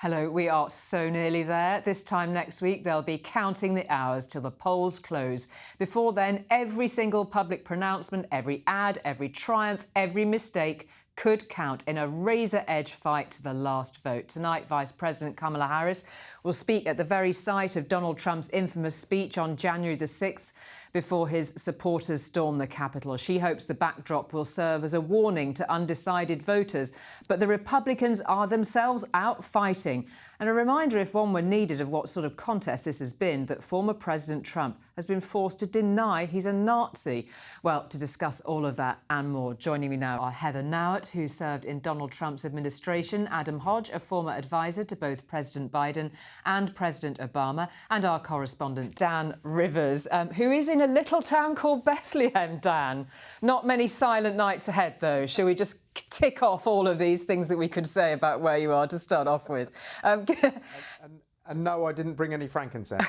Hello, we are so nearly there. This time next week, they'll be counting the hours till the polls close. Before then, every single public pronouncement, every ad, every triumph, every mistake could count in a razor-edge fight to the last vote. Tonight, Vice President Kamala Harris will speak at the very site of Donald Trump's infamous speech on January the 6th before his supporters storm the Capitol. She hopes the backdrop will serve as a warning to undecided voters. But the Republicans are themselves out fighting. And a reminder, if one were needed, of what sort of contest this has been, that former President Trump has been forced to deny he's a Nazi. Well, to discuss all of that and more, joining me now are Heather Nauert, who served in Donald Trump's administration, Adam Hodge, a former advisor to both President Biden and President Obama, and our correspondent, Dan Rivers, who is in a little town called Bethlehem, Dan. Not many silent nights ahead, though. Shall we just tick off all of these things that we could say about where you are to start off with? And no, I didn't bring any frankincense.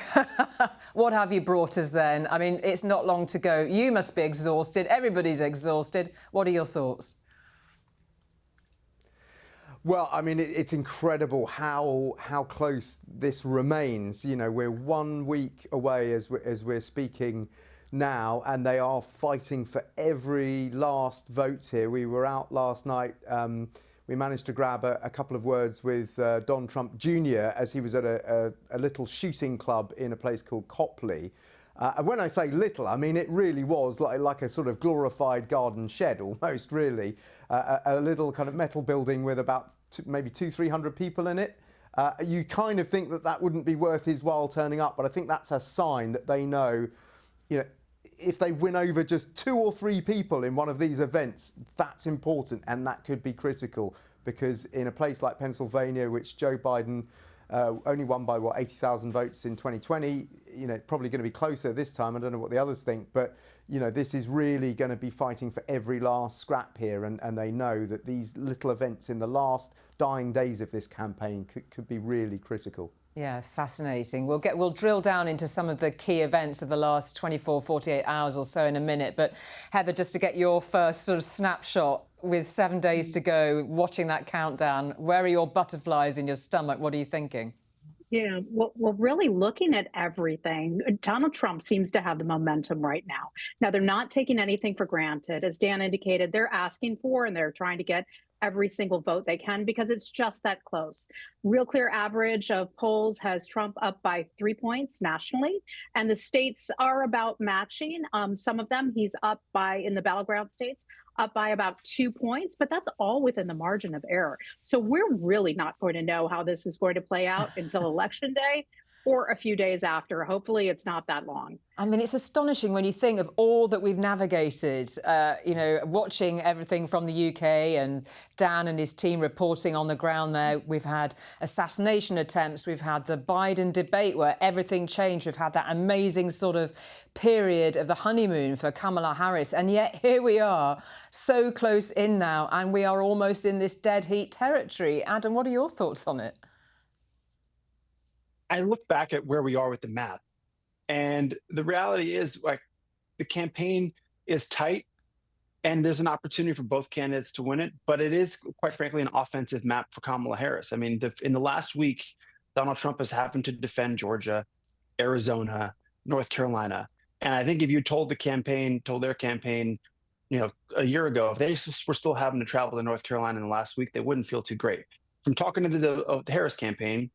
What have you brought us then? I mean, it's not long to go. You must be exhausted. Everybody's exhausted. What are your thoughts? Well, I mean, it's incredible how close this remains. You know, we're 1 week away as we're speaking now, and they are fighting for every last vote here. We were out last night. We managed to grab a couple of words with Don Trump Jr. as he was at a little shooting club in a place called Copley. And when I say little, I mean it really was like a sort of glorified garden shed, almost, really. A little kind of metal building with about maybe 200-300 people in it. You kind of think that wouldn't be worth his while turning up, but I think that's a sign that they know, you know, if they win over just 2 or 3 people in one of these events, that's important, and that could be critical, because in a place like Pennsylvania, which Joe Biden only won by, 80,000 votes in 2020, you know, probably going to be closer this time. I don't know what the others think, but, you know, this is really going to be fighting for every last scrap here, and they know that these little events in the last dying days of this campaign could be really critical. Yeah, fascinating. We'll drill down into some of the key events of the last 24, 48 hours or so in a minute. But Heather, just to get your first sort of snapshot with 7 days to go, watching that countdown, where are your butterflies in your stomach? What are you thinking? Yeah, well, really looking at everything, Donald Trump seems to have the momentum right now. Now, they're not taking anything for granted. As Dan indicated, they're asking for and they're trying to get every single vote they can because it's just that close. Real clear average of polls has Trump up by 3 points nationally, and the states are about matching. Some of them he's up by, in the battleground states, up by about 2 points, but that's all within the margin of error. So we're really not going to know how this is going to play out until Election Day or a few days after. Hopefully it's not that long. I mean, it's astonishing when you think of all that we've navigated, you know, watching everything from the UK and Dan and his team reporting on the ground there. We've had assassination attempts. We've had the Biden debate where everything changed. We've had that amazing sort of period of the honeymoon for Kamala Harris. And yet here we are, so close in now, and we are almost in this dead heat territory. Adam, what are your thoughts on it? I look back at where we are with the map, and the reality is, like, the campaign is tight and there's an opportunity for both candidates to win it, but it is, quite frankly, an offensive map for Kamala Harris. I mean, in the last week, Donald Trump has having to defend Georgia, Arizona, North Carolina. And I think if you told their campaign, you know, a year ago, if they were still having to travel to North Carolina in the last week, they wouldn't feel too great. From talking to the Harris campaign,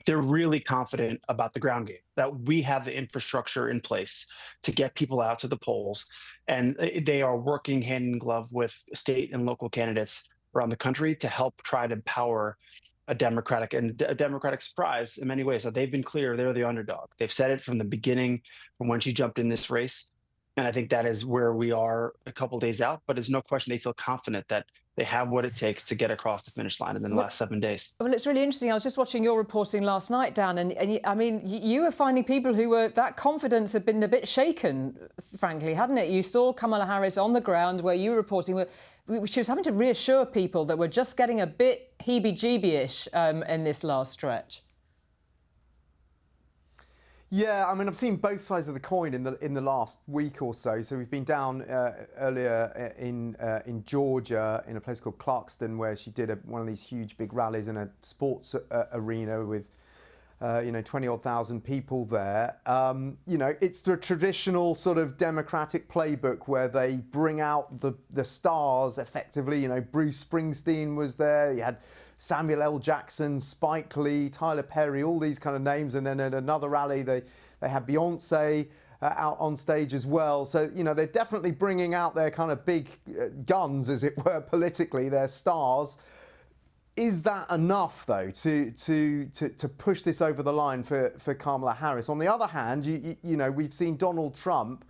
they're really confident about the ground game, that we have the infrastructure in place to get people out to the polls. And they are working hand in glove with state and local candidates around the country to help try to power a Democratic surprise in many ways. So they've been clear they're the underdog. They've said it from the beginning, from when she jumped in this race. And I think that is where we are a couple days out. But there's no question they feel confident that they have what it takes to get across the finish line in the last 7 days. Well, it's really interesting. I was just watching your reporting last night, Dan, and I mean, you were finding people who were, that confidence had been a bit shaken, frankly, hadn't it? You saw Kamala Harris on the ground where you were reporting, she was having to reassure people that we're just getting a bit heebie-jeebie-ish in this last stretch. Yeah, I mean, I've seen both sides of the coin in the last week or so. So we've been down earlier in Georgia in a place called Clarkston, where she did one of these huge big rallies in a sports arena with 20 odd thousand people there. It's the traditional sort of Democratic playbook where they bring out the stars effectively. Bruce Springsteen was there. You had Samuel L. Jackson, Spike Lee, Tyler Perry, all these kind of names. And then at another rally, they had Beyonce out on stage as well. So, they're definitely bringing out their kind of big guns, as it were, politically, their stars. Is that enough, though, to push this over the line for Kamala Harris? On the other hand, we've seen Donald Trump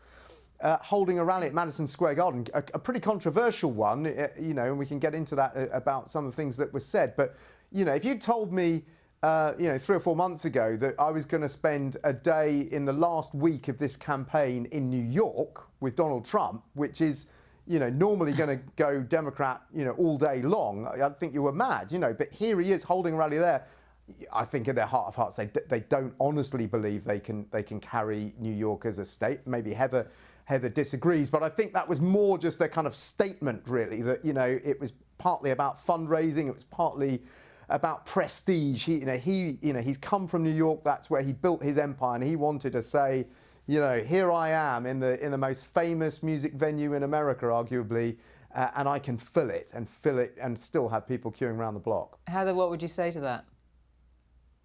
holding a rally at Madison Square Garden, a pretty controversial one, and we can get into that about some of the things that were said. But, if you told me, 3 or 4 months ago that I was going to spend a day in the last week of this campaign in New York with Donald Trump, which is, normally going to go Democrat, all day long, I'd think you were mad, But here he is holding a rally there. I think in their heart of hearts, they don't honestly believe they can carry New York as a state. Maybe Heather disagrees, but I think that was more just a kind of statement, really, that, it was partly about fundraising, it was partly about prestige. He's come from New York, that's where he built his empire, and he wanted to say, here I am in the most famous music venue in America, arguably, and I can fill it and still have people queuing around the block. Heather, what would you say to that?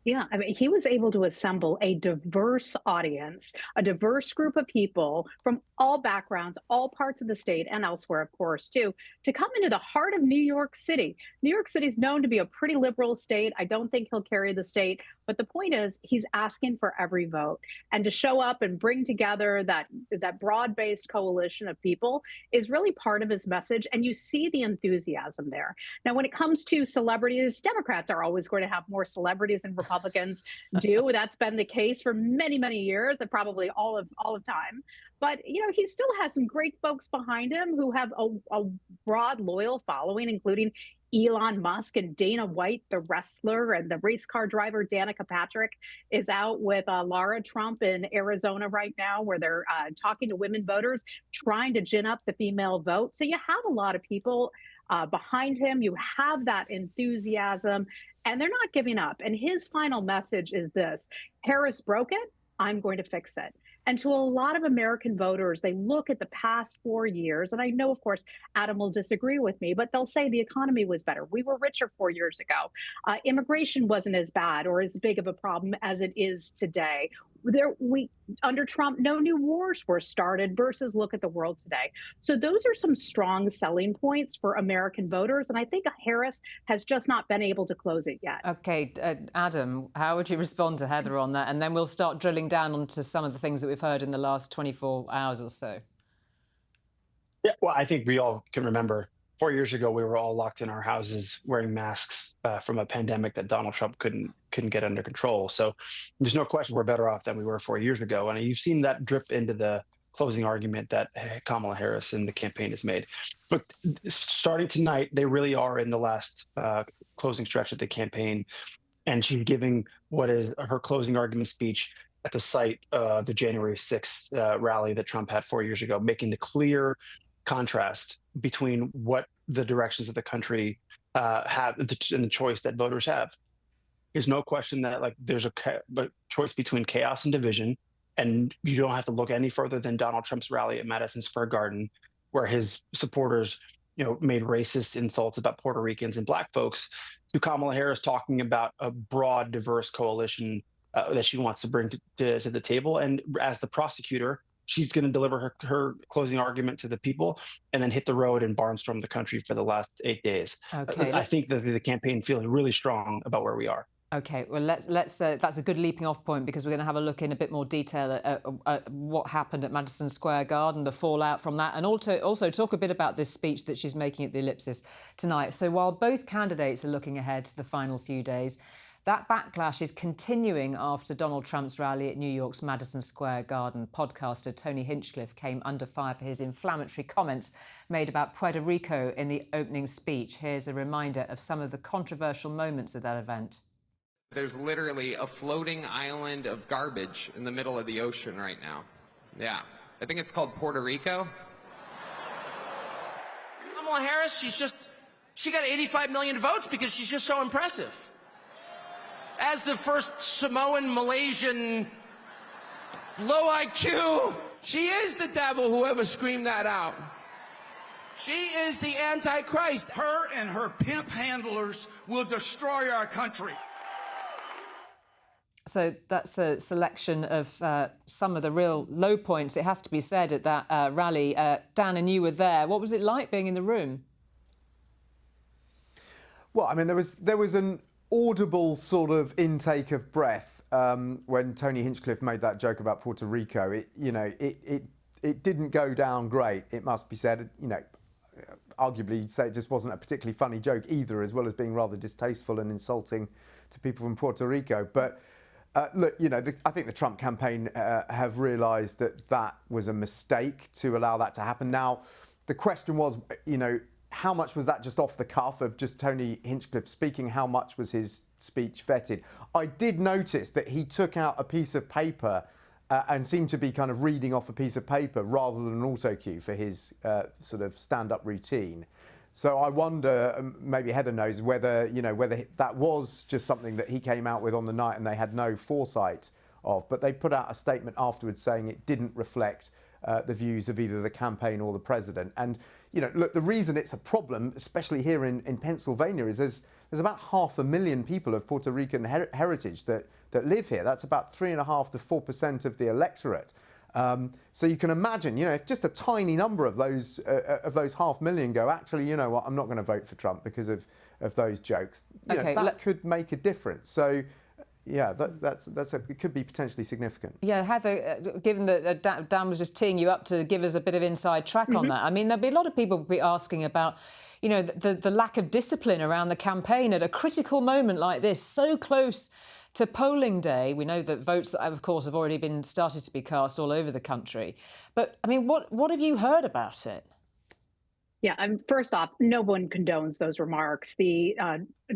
Yeah, I mean, he was able to assemble a diverse audience, a diverse group of people from all backgrounds, all parts of the state and elsewhere, of course, too, to come into the heart of New York City. New York City is known to be a pretty liberal state. I don't think he'll carry the state. But the point is, he's asking for every vote. And to show up and bring together that broad-based coalition of people is really part of his message. And you see the enthusiasm there. Now, when it comes to celebrities, Democrats are always going to have more celebrities than Republicans do. That's been the case for many, many years, and probably all of time. But, he still has some great folks behind him who have a broad, loyal following, including Elon Musk and Dana White, the wrestler, and the race car driver Danica Patrick is out with Lara Trump in Arizona right now, where they're talking to women voters, trying to gin up the female vote. So you have a lot of people behind him. You have that enthusiasm, and they're not giving up. And his final message is this: Harris broke it, I'm going to fix it. And to a lot of American voters, they look at the past 4 years, and I know, of course, Adam will disagree with me, but they'll say the economy was better. We were richer 4 years ago. Immigration wasn't as bad or as big of a problem as it is today. Under Trump, no new wars were started, versus look at the world today. So those are some strong selling points for American voters. And I think Harris has just not been able to close it yet. OK, Adam, how would you respond to Heather on that? And then we'll start drilling down onto some of the things that we've heard in the last 24 hours or so. Yeah, well, I think we all can remember 4 years ago, we were all locked in our houses wearing masks from a pandemic that Donald Trump couldn't get under control. So there's no question we're better off than we were 4 years ago. And you've seen that drip into the closing argument that Kamala Harris and the campaign has made. But starting tonight, they really are in the last closing stretch of the campaign. And she's giving what is her closing argument speech at the site of the January 6th rally that Trump had 4 years ago, making the clear contrast between what the directions of the country have and the choice that voters have. There's no question that there's a choice between chaos and division, and you don't have to look any further than Donald Trump's rally at Madison Square Garden, where his supporters, made racist insults about Puerto Ricans and Black folks, to Kamala Harris talking about a broad, diverse coalition that she wants to bring to the table. And as the prosecutor, she's going to deliver her closing argument to the people and then hit the road and barnstorm the country for the last 8 days. Okay, I think that the campaign feels really strong about where we are. OK, well, let's that's a good leaping off point, because we're going to have a look in a bit more detail at what happened at Madison Square Garden, the fallout from that, and also talk a bit about this speech that she's making at the Ellipsis tonight. So while both candidates are looking ahead to the final few days, that backlash is continuing after Donald Trump's rally at New York's Madison Square Garden. Podcaster Tony Hinchcliffe came under fire for his inflammatory comments made about Puerto Rico in the opening speech. Here's a reminder of some of the controversial moments of that event. There's literally a floating island of garbage in the middle of the ocean right now. Yeah. I think it's called Puerto Rico. Kamala Harris, she got 85 million votes because she's just so impressive. As the first Samoan, Malaysian, low IQ, she is the devil, whoever screamed that out. She is the Antichrist. Her and her pimp handlers will destroy our country. So that's a selection of some of the real low points, it has to be said, at that rally. Dan, and you were there. What was it like being in the room? Well, I mean, there was an audible sort of intake of breath when Tony Hinchcliffe made that joke about Puerto Rico. It didn't go down great, it must be said. You know, arguably you'd say it just wasn't a particularly funny joke either, as well as being rather distasteful and insulting to people from Puerto Rico. But look, you know, I think the Trump campaign have realised that that was a mistake to allow that to happen. Now, the question was, you know, how much was that just off the cuff of just Tony Hinchcliffe speaking? How much was his speech vetted? I did notice that he took out a piece of paper and seemed to be kind of reading off a piece of paper rather than an auto cue for his sort of stand-up routine. So I wonder, maybe Heather knows, whether that was just something that he came out with on the night and they had no foresight of. But they put out a statement afterwards saying it didn't reflect the views of either the campaign or the president. And, you know, look, the reason it's a problem, especially here in Pennsylvania, is there's about 500,000 people of Puerto Rican heritage that live here. That's about 3.5% to 4% of the electorate. So you can imagine, you know, if just a tiny number of those 500,000 go, actually, you know what, I'm not going to vote for Trump because of those jokes. You know, that could make a difference. So, yeah, it could be potentially significant. Yeah, Heather, given that Dan was just teeing you up to give us a bit of inside track on that, I mean, there'll be a lot of people be asking about, you know, the lack of discipline around the campaign at a critical moment like this, so close to polling day. We know that votes, of course, have already been started to be cast all over the country. But, I mean, what have you heard about it? Yeah, first off, no one condones those remarks. The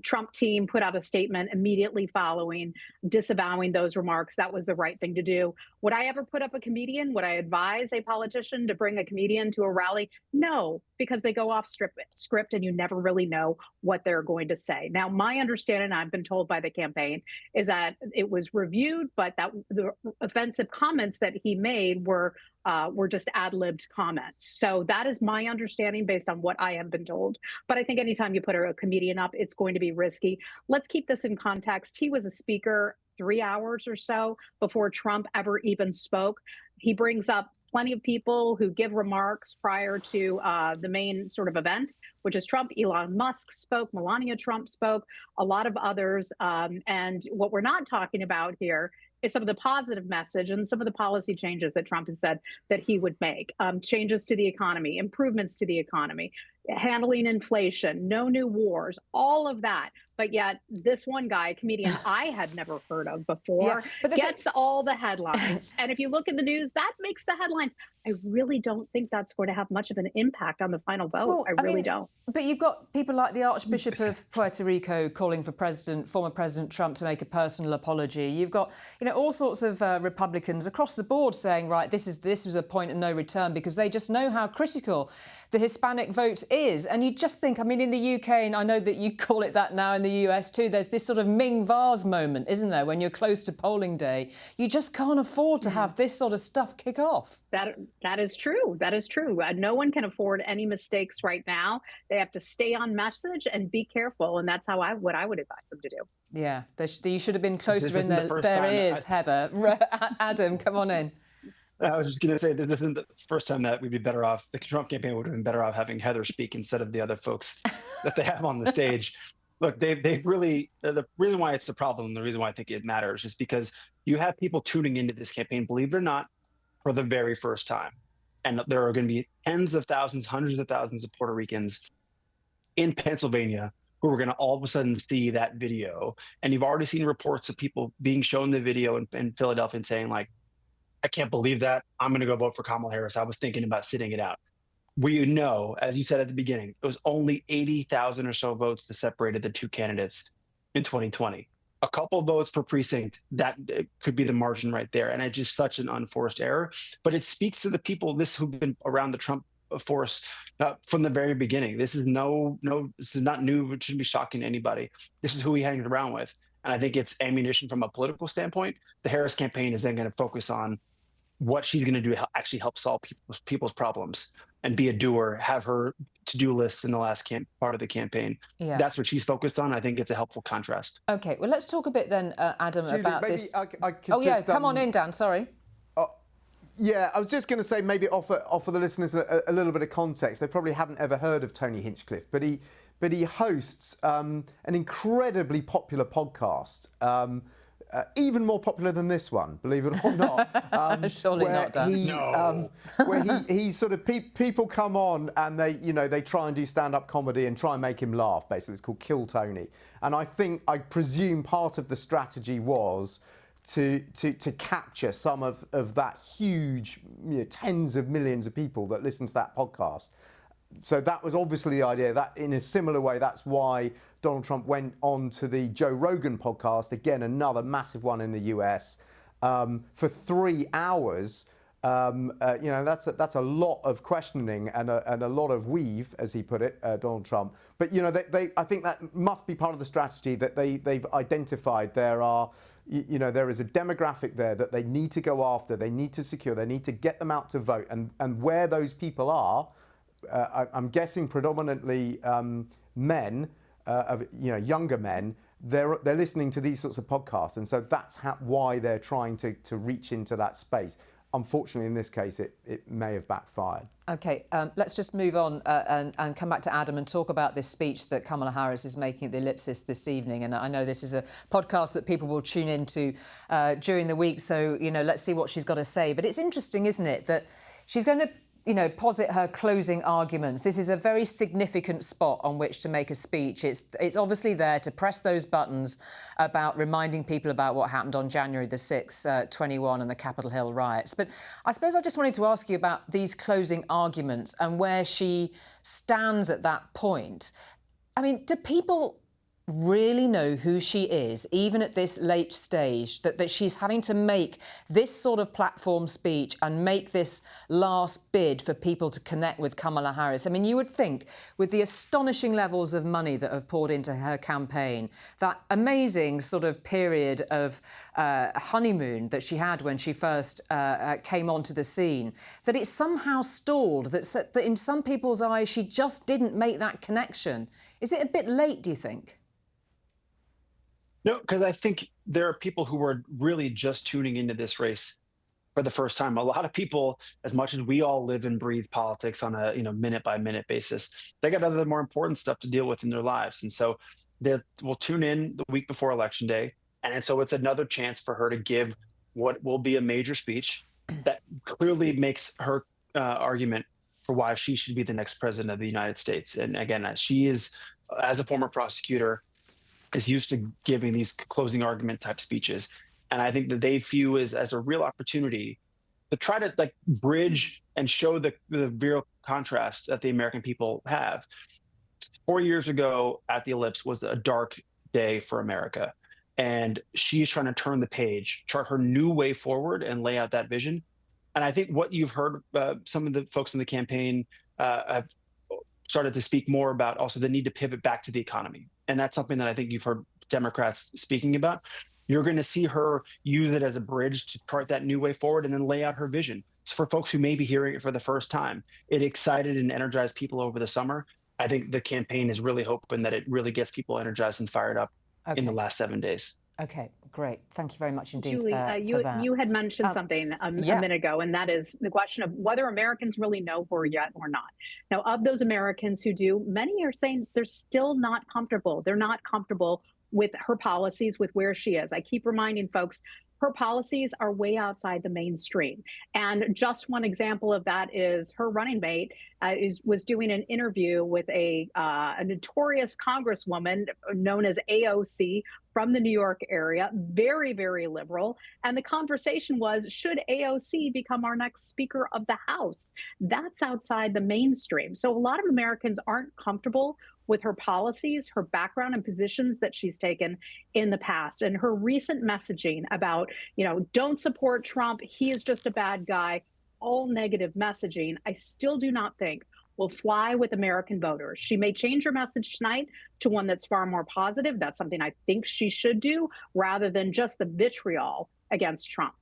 Trump team put out a statement immediately following, disavowing those remarks. That was the right thing to do. Would I ever put up a comedian? Would I advise a politician to bring a comedian to a rally? No, because they go off script and you never really know what they're going to say. Now, my understanding, I've been told by the campaign, is that it was reviewed, but that the offensive comments that he made were just ad-libbed comments. So that is my understanding based on what I have been told. But I think anytime you put a comedian up, it's going to be risky. Let's keep this in context. He was a speaker 3 hours or so before Trump ever even spoke. He brings up plenty of people who give remarks prior to the main sort of event, which is Trump. Elon Musk spoke, Melania Trump spoke, a lot of others. And what we're not talking about here is some of the positive message and some of the policy changes that Trump has said that he would make. Changes to the economy, improvements to the economy, handling inflation, no new wars, all of that. But yet this one guy, a comedian I had never heard of before, gets all the headlines. And if you look at the news, that makes the headlines. I really don't think that's going to have much of an impact on the final vote. Well, I really don't. But you've got people like the Archbishop of Puerto Rico calling for former President Trump to make a personal apology. You've got, you know, all sorts of Republicans across the board saying, right, this is a point of no return, because they just know how critical the Hispanic vote is. And you just think, I mean, in the UK, and I know that you call it that now in the US too, there's this sort of Ming vase moment, isn't there, when you're close to polling day? You just can't afford to have this sort of stuff kick off. That is true. That is true. No one can afford any mistakes right now. They have to stay on message and be careful. And that's what I would advise them to do. Yeah, you should have been closer in their ears, Heather. Adam, come on in. I was just going to say that this isn't the first time that we'd be better off. The Trump campaign would have been better off having Heather speak instead of the other folks that they have on the stage. Look, they really, the reason why it's the problem, the reason why I think it matters is because you have people tuning into this campaign, believe it or not, for the very first time. And there are going to be tens of thousands, hundreds of thousands of Puerto Ricans in Pennsylvania who are going to all of a sudden see that video. And you've already seen reports of people being shown the video in Philadelphia and saying, like, I can't believe that. I'm going to go vote for Kamala Harris. I was thinking about sitting it out. We know, as you said at the beginning, it was only 80,000 or so votes that separated the two candidates in 2020. a couple votes per precinct, that could be the margin right there. And it's just such an unforced error. But it speaks to the people who've been around the Trump force from the very beginning. This is this is not new. It shouldn't be shocking to anybody. This is who he hangs around with. And I think it's ammunition from a political standpoint. The Harris campaign is then going to focus on what she's going to do to actually help solve people's problems and be a doer, have her to-do list in the last part of the campaign. Yeah. That's what she's focused on. I think it's a helpful contrast. Okay, well, let's talk a bit then, Adam, Julie, about maybe this. I could yeah, just, come on in, Dan, sorry. Yeah, I was just going to say maybe offer the listeners a little bit of context. They probably haven't ever heard of Tony Hinchcliffe, but he hosts an incredibly popular podcast, even more popular than this one, believe it or not. Surely not, Dan. Where he sort of people come on and they try and do stand-up comedy and try and make him laugh. Basically, it's called Kill Tony, and I presume part of the strategy was to capture some of that huge, tens of millions of people that listen to that podcast. So that was obviously the idea. That in a similar way, that's why Donald Trump went on to the Joe Rogan podcast, again, another massive one in the US, for 3 hours. That's a lot of questioning and a lot of weave, as he put it, Donald Trump. But I think that must be part of the strategy that they've identified. There is a demographic there that they need to go after, they need to secure, they need to get them out to vote, and where those people are, I'm guessing predominantly men, younger men. They're listening to these sorts of podcasts, and so that's why they're trying to reach into that space. Unfortunately, in this case, it may have backfired. OK, let's just move on and come back to Adam and talk about this speech that Kamala Harris is making at the Ellipsis this evening. And I know this is a podcast that people will tune into during the week, so, let's see what she's got to say. But it's interesting, isn't it, that she's going to posit her closing arguments. This is a very significant spot on which to make a speech. It's obviously there to press those buttons about reminding people about what happened on January the 6th, 21 and the Capitol Hill riots. But I suppose I just wanted to ask you about these closing arguments and where she stands at that point. I mean, do people really know who she is, even at this late stage, that she's having to make this sort of platform speech and make this last bid for people to connect with Kamala Harris? I mean, you would think with the astonishing levels of money that have poured into her campaign, that amazing sort of period of honeymoon that she had when she first came onto the scene, that it's somehow stalled, that in some people's eyes she just didn't make that connection. Is it a bit late, do you think? No, because I think there are people who are really just tuning into this race for the first time. A lot of people, as much as we all live and breathe politics on a minute by minute basis, they got other more important stuff to deal with in their lives, and so they will tune in the week before Election Day, and so it's another chance for her to give what will be a major speech that clearly makes her argument for why she should be the next president of the United States. And again, she is, as a former prosecutor, is used to giving these closing argument type speeches. And I think that they view as a real opportunity to try to bridge and show the real contrast that the American people have. 4 years ago at the Ellipse was a dark day for America. And she's trying to turn the page, chart her new way forward and lay out that vision. And I think what you've heard some of the folks in the campaign have started to speak more about also the need to pivot back to the economy. And that's something that I think you've heard Democrats speaking about. You're going to see her use it as a bridge to chart that new way forward and then lay out her vision. So for folks who may be hearing it for the first time, it excited and energized people over the summer. I think the campaign is really hoping that it really gets people energized and fired up in the last 7 days. Okay, great. Thank you very much indeed. Julie, you had mentioned something a minute ago, and that is the question of whether Americans really know her yet or not. Now, of those Americans who do, many are saying they're still not comfortable. They're not comfortable with her policies, with where she is. I keep reminding folks, her policies are way outside the mainstream. And just one example of that is her running mate was doing an interview with a notorious congresswoman known as AOC from the New York area, very, very liberal. And the conversation was, should AOC become our next Speaker of the House? That's outside the mainstream. So a lot of Americans aren't comfortable with her policies, her background, and positions that she's taken in the past. And her recent messaging about, don't support Trump, he is just a bad guy, all negative messaging, I still do not think will fly with American voters. She may change her message tonight to one that's far more positive. That's something I think she should do, rather than just the vitriol against Trump.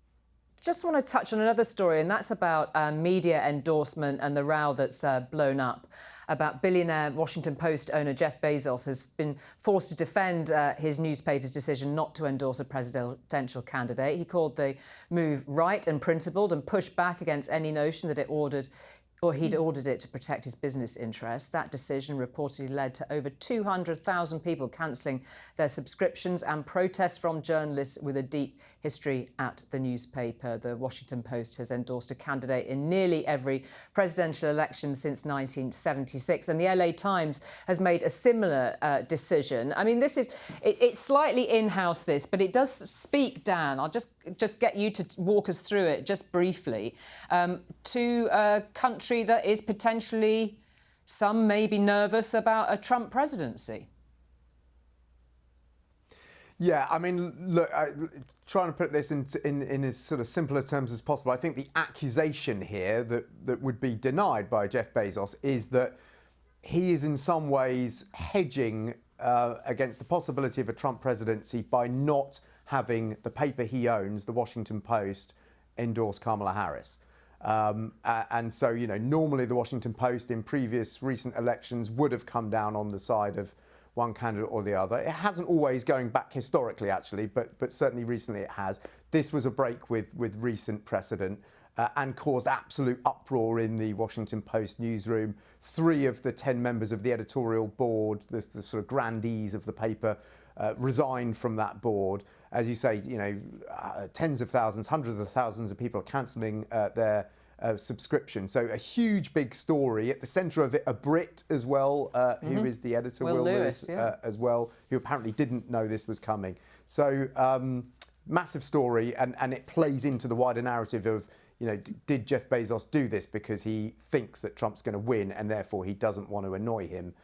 Just want to touch on another story, and that's about media endorsement and the row that's blown up about billionaire Washington Post owner Jeff Bezos has been forced to defend his newspaper's decision not to endorse a presidential candidate. He called the move right and principled and pushed back against any notion that he'd ordered it to protect his business interests. That decision reportedly led to over 200,000 people cancelling their subscriptions and protests from journalists with a deep history at the newspaper. The Washington Post has endorsed a candidate in nearly every presidential election since 1976, and the LA Times has made a similar decision. I mean, it's slightly in-house, this, but it does speak, Dan, I'll just get you to walk us through it just briefly, to a country that is potentially, some may be nervous about a Trump presidency. Yeah, I mean, look, trying to put this in as sort of simpler terms as possible, I think the accusation here that would be denied by Jeff Bezos is that he is in some ways hedging against the possibility of a Trump presidency by not having the paper he owns, the Washington Post, endorse Kamala Harris. And so, normally the Washington Post in previous recent elections would have come down on the side of one candidate or the other. It hasn't always, going back historically, actually, but certainly recently it has. This was a break with recent precedent and caused absolute uproar in the Washington Post newsroom. 3 of the 10 members of the editorial board, the sort of grandees of the paper, resigned from that board. As you say, tens of thousands, hundreds of thousands of people are cancelling their subscription. So a huge, big story. At the centre of it, a Brit as well, who is the editor, Will Lewis, as well, who apparently didn't know this was coming. So massive story, and it plays into the wider narrative of, did Jeff Bezos do this because he thinks that Trump's going to win and therefore he doesn't want to annoy him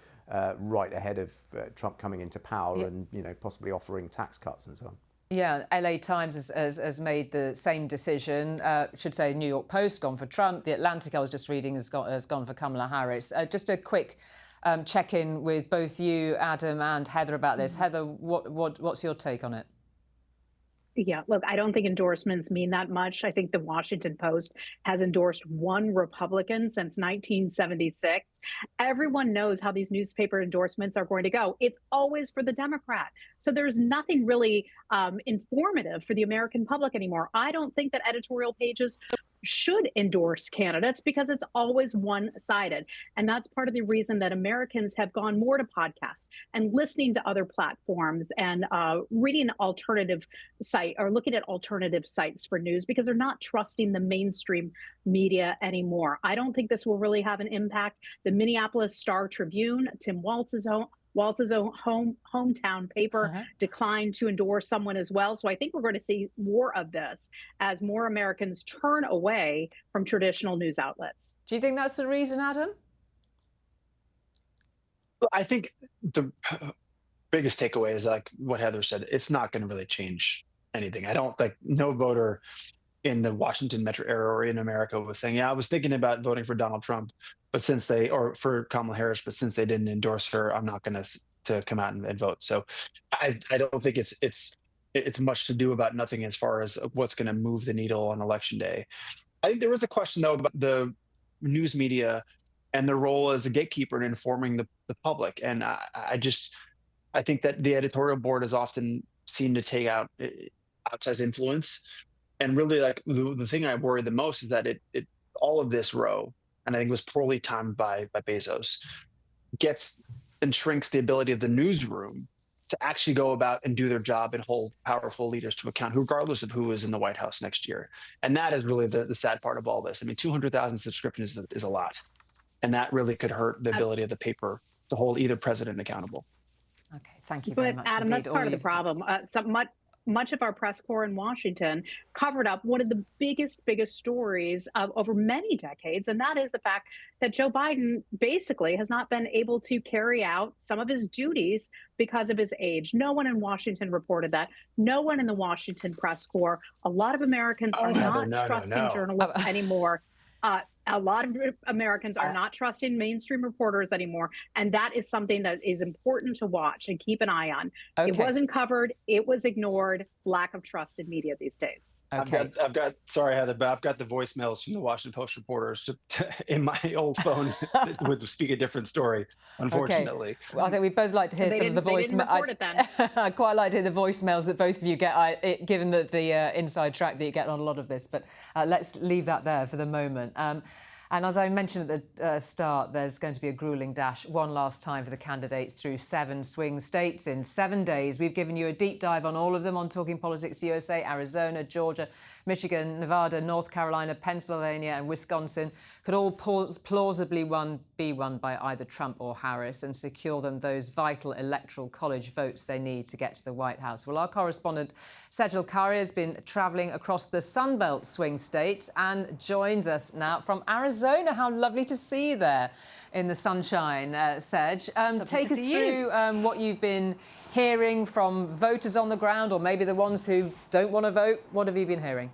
right ahead of Trump coming into power and, possibly offering tax cuts and so on. Yeah, LA Times has made the same decision. Should say New York Post gone for Trump. The Atlantic, I was just reading, has gone for Kamala Harris. Just a quick check-in with both you, Adam, and Heather about this. Heather, what's your take on it? Yeah, look, I don't think endorsements mean that much. I think the Washington Post has endorsed one Republican since 1976. Everyone knows how these newspaper endorsements are going to go. It's always for the Democrat. So there's nothing really informative for the American public anymore. I don't think that editorial pages should endorse candidates because it's always one-sided. And that's part of the reason that Americans have gone more to podcasts and listening to other platforms and reading alternative site or looking at alternative sites for news because they're not trusting the mainstream media anymore. I don't think this will really have an impact. The Minneapolis Star-Tribune, Tim Walz's own hometown paper, declined to endorse someone as well. So I think we're going to see more of this as more Americans turn away from traditional news outlets. Do you think that's the reason, Adam? I think the biggest takeaway is like what Heather said. It's not going to really change anything. I don't think no voter in the Washington metro area or in America was saying, yeah, I was thinking about voting for Donald Trump, but or for Kamala Harris, but since they didn't endorse her, I'm not going to come out and vote. So I don't think it's much to do about nothing as far as what's going to move the needle on election day. I think there was a question though about the news media and their role as a gatekeeper in informing the public. And I think that the editorial board is often seen to take out outsized influence. And really, like the thing I worry the most is that it all of this row, and I think it was poorly timed by Bezos, gets and shrinks the ability of the newsroom to actually go about and do their job and hold powerful leaders to account, regardless of who is in the White House next year. And that is really the sad part of all this. I mean, 200,000 subscriptions is a lot, and that really could hurt the ability of the paper to hold either president accountable. Okay, thank you very much. But Adam, indeed. that's part of the problem. much of our press corps in Washington covered up one of the biggest stories of over many decades, and that is the fact that Joe Biden basically has not been able to carry out some of his duties because of his age. No one in Washington reported that. No one in the Washington press corps. A lot of Americans are not trusting journalists anymore. A lot of Americans are not trusting mainstream reporters anymore. And that is something that is important to watch and keep an eye on. Okay. It wasn't covered. It was ignored. Lack of trust in media these days. Okay. I've got sorry, Heather, but I've got the voicemails from the Washington Post reporters in my old phone that would speak a different story, unfortunately. Okay. Well, I think we'd both like to hear some of the voicemails. I'd quite like to hear the voicemails that both of you get, given the inside track that you get on a lot of this. But let's leave that there for the moment. And as I mentioned at the start, there's going to be a gruelling dash one last time for the candidates through 7 swing states in 7 days. We've given you a deep dive on all of them on Talking Politics USA, Arizona, Georgia, Michigan, Nevada, North Carolina, Pennsylvania and Wisconsin could all plausibly be won by either Trump or Harris and secure them those vital electoral college votes they need to get to the White House. Well, our correspondent Sejal Kari has been travelling across the Sunbelt swing states and joins us now from Arizona. How lovely to see you there in the sunshine, Sej. Take us through what you've been hearing from voters on the ground, or maybe the ones who don't want to vote. What have you been hearing?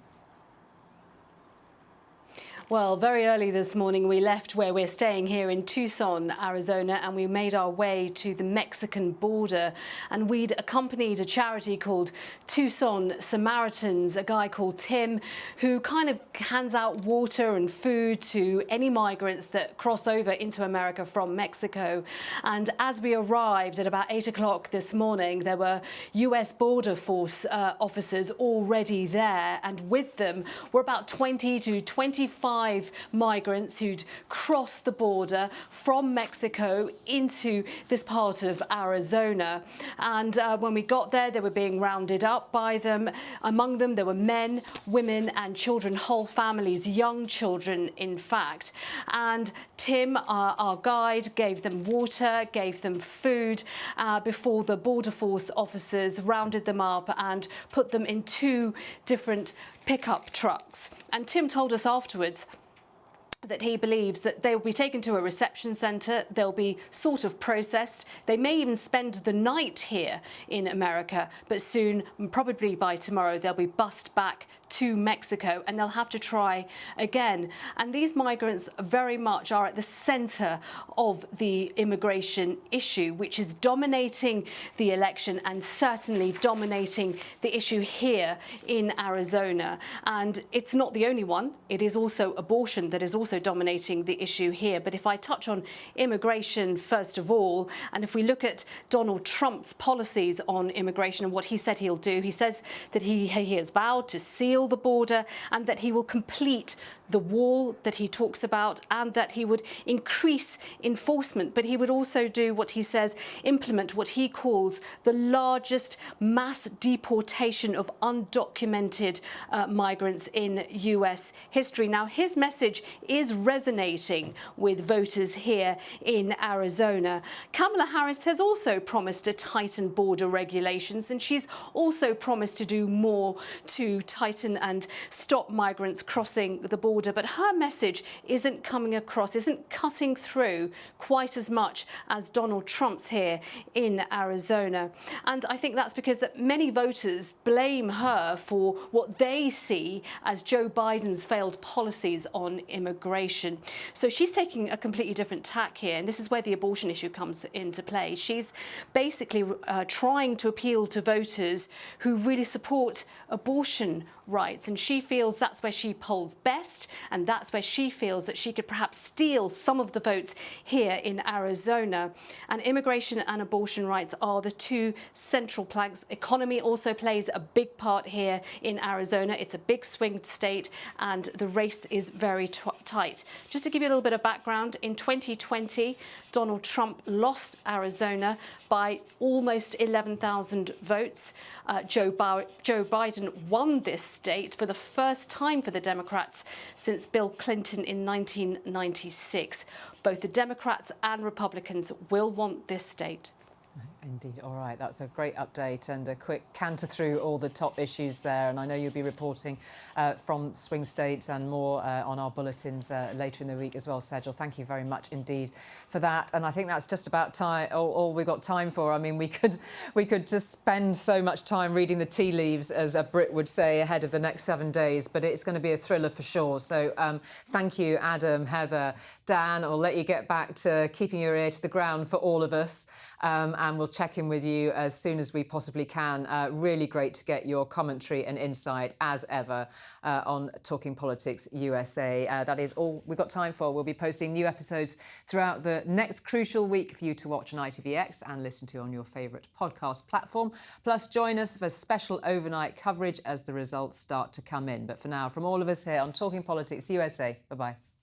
Well, very early this morning, we left where we're staying here in Tucson, Arizona, and we made our way to the Mexican border. And we'd accompanied a charity called Tucson Samaritans, a guy called Tim, who kind of hands out water and food to any migrants that cross over into America from Mexico. And as we arrived at about 8 o'clock this morning, there were US Border Force officers already there. And with them were about 20 to 25 migrants who'd crossed the border from Mexico into this part of Arizona. And when we got there, they were being rounded up by them. Among them, there were men, women and children, whole families, young children, in fact. And Tim, our guide, gave them water, gave them food before the Border Force officers rounded them up and put them in 2 different pickup trucks. And Tim told us afterwards that he believes that they will be taken to a reception centre, they'll be sort of processed. They may even spend the night here in America, but soon, probably by tomorrow, they'll be bussed back to Mexico and they'll have to try again. And these migrants very much are at the centre of the immigration issue, which is dominating the election and certainly dominating the issue here in Arizona. And it's not the only one. It is also abortion that is also dominating the issue here. But if I touch on immigration first of all, and if we look at Donald Trump's policies on immigration and what he said he'll do, he says that he has vowed to seal the border and that he will complete the wall that he talks about and that he would increase enforcement. But he would also do what he says, implement what he calls the largest mass deportation of undocumented migrants in US history. Now, his message is resonating with voters here in Arizona. Kamala Harris has also promised to tighten border regulations, and she's also promised to do more to tighten and stop migrants crossing the border. But her message isn't coming across, isn't cutting through quite as much as Donald Trump's here in Arizona. And I think that's because that many voters blame her for what they see as Joe Biden's failed policies on immigration. So she's taking a completely different tack here, and this is where the abortion issue comes into play. She's basically trying to appeal to voters who really support abortion rights, and she feels that's where she polls best, and that's where she feels that she could perhaps steal some of the votes here in Arizona. And immigration and abortion rights are the 2 central planks. Economy also plays a big part here in Arizona. It's a big swing state and the race is very tight. Just to give you a little bit of background, in 2020, Donald Trump lost Arizona by almost 11,000 votes. Joe Biden won this state for the first time for the Democrats since Bill Clinton in 1996. Both the Democrats and Republicans will want this state. Indeed. All right. That's a great update and a quick canter through all the top issues there. And I know you'll be reporting from swing states and more on our bulletins later in the week as well, Sejal. Thank you very much indeed for that. And I think that's just about time, all we've got time for. I mean, we could just spend so much time reading the tea leaves, as a Brit would say, ahead of the next 7 days. But it's going to be a thriller for sure. So thank you, Adam, Heather, Dan. I'll let you get back to keeping your ear to the ground for all of us. And we'll check in with you as soon as we possibly can. Really great to get your commentary and insight, as ever, on Talking Politics USA. That is all we've got time for. We'll be posting new episodes throughout the next crucial week for you to watch on ITVX and listen to on your favourite podcast platform. Plus, join us for special overnight coverage as the results start to come in. But for now, from all of us here on Talking Politics USA, bye-bye.